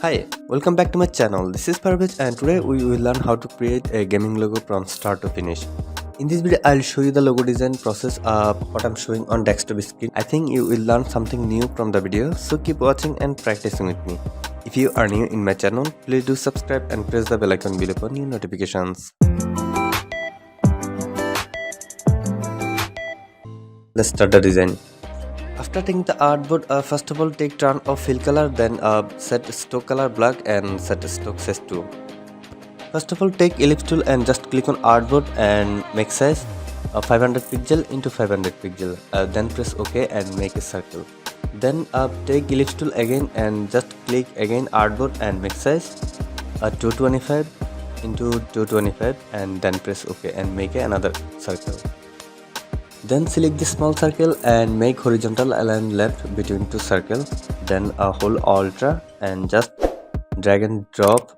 Hi, welcome back to my channel. This is Parvez and today we will learn how to create a gaming logo from start to finish. In this video, I'll show you the logo design process of what I'm showing on desktop screen. I think you will learn something new from the video, so keep watching and practicing with me. If you are new in my channel, please do subscribe and press the bell icon below for new notifications. Let's start the design. After taking the artboard, first of all take turn off fill color, then set stock color black and set stock size 2. First of all take ellipse tool and just click on artboard and make size 500 pixel into 500 pixel. Then press OK and make a circle. Then take ellipse tool again and just click again artboard and make size 225 into 225 and then press OK and make another circle. Then select the small circle and make horizontal align left between two circles. Then hold Alt and just drag and drop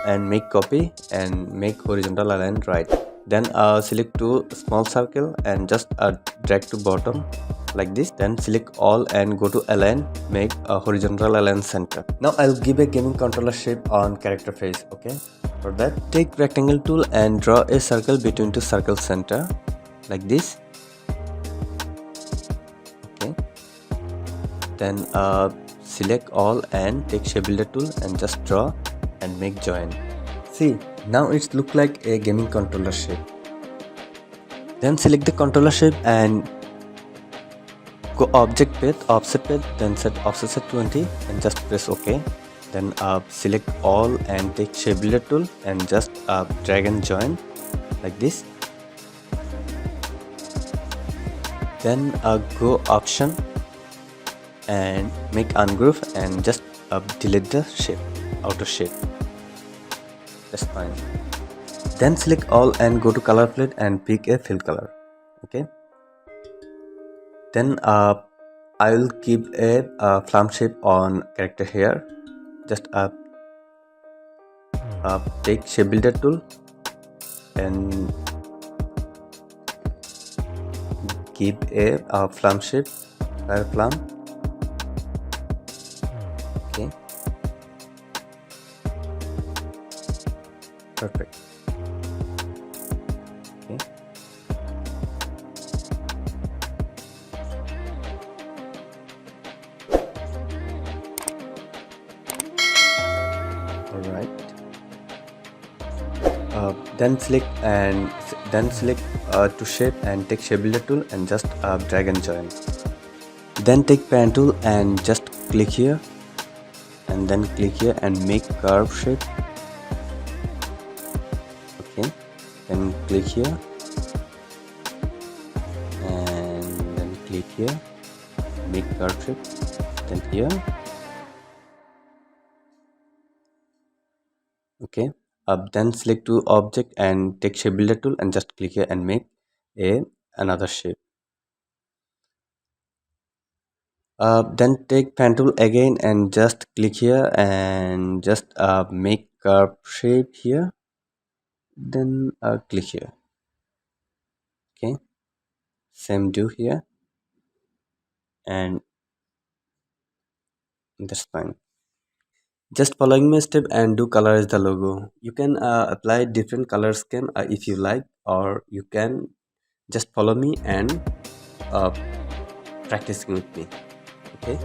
and make copy and make horizontal align right. Then select two small circle and just drag to bottom like this. Then select all and go to align, make a horizontal align center. Now I'll give a gaming controller shape on character face. Okay, for that take rectangle tool and draw a circle between two circle center like this. Okay, then select all and take shape builder tool and just draw and make join. See, now it's look like a gaming controller shape. Then select the controller shape and go object path, offset path, then set offset set 20 and just press OK. Then select all and take shape builder tool and just drag and join like this. Then go option and make ungroup and just delete the shape, outer shape. That's fine. Then select all and go to color palette and pick a fill color. Okay. Then I will keep a flame shape on character here. Just take shape builder tool and keep a flame shape, fire flame. Okay, perfect. Okay, all right. Then select to shape and take shape builder tool and just drag and join. Then take pen tool and just click here and then click here and make curve shape. Okay, then click here and then click here, make curve shape, then here. Okay, then select to object and take shape builder tool and just click here and make another shape. Then take pen tool again and just click here and just make curve shape here. Then click here. Okay, same do here and that's fine. Just following my step and do colorize the logo. You can apply different color scheme if you like, or you can just follow me and uh, practicing with me. Okay.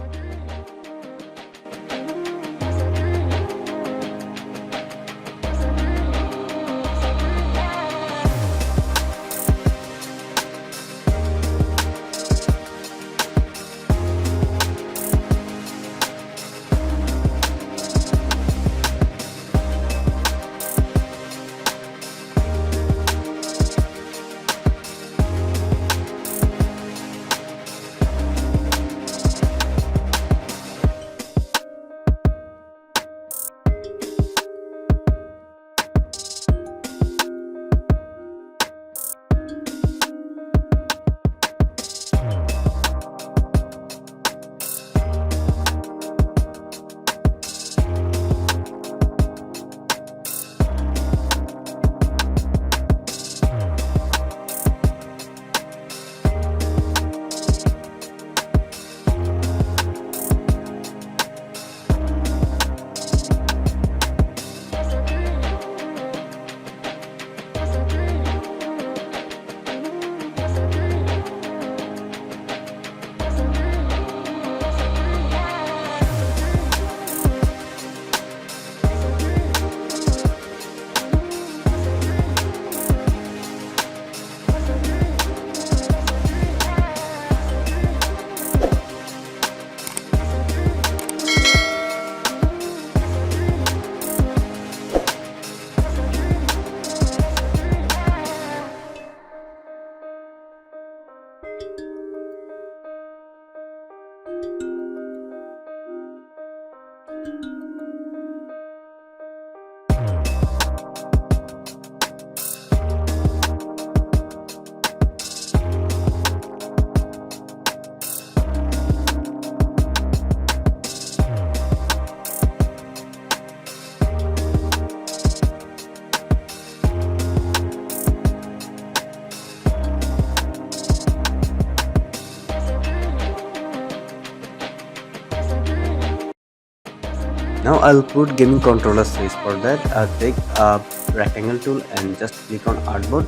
Now I'll put gaming controller switch. For that, take a rectangle tool and just click on artboard,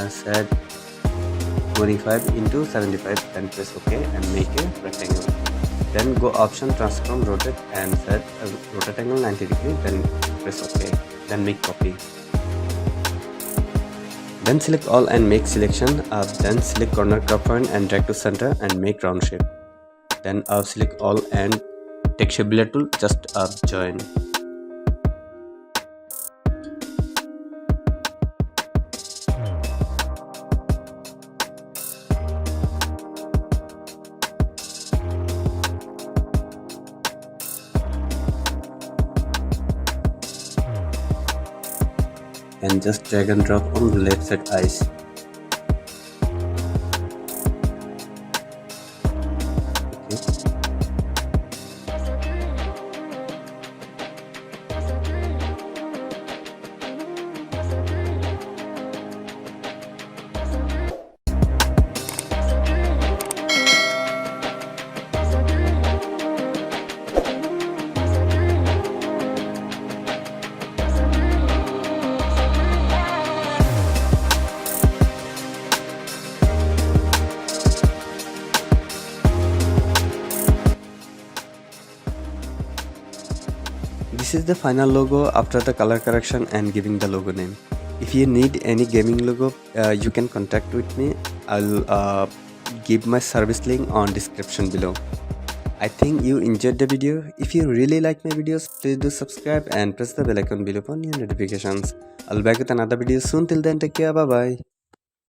set 25 into 75, then press OK and make a rectangle. Then go option transform rotate and set a rotate angle 90 degree, then press OK, then make copy. Then select all and make selection, then select corner crop point and drag to center and make round shape. Then select all and take shape builder tool, just join. And just drag and drop on the left side eyes. Okay. This is the final logo after the color correction and giving the logo name. If you need any gaming logo, you can contact with me. I'll give my service link on description below. I think you enjoyed the video. If you really like my videos, please do subscribe and press the bell icon below for new notifications. I'll be back with another video soon. Till then, take care. Bye bye.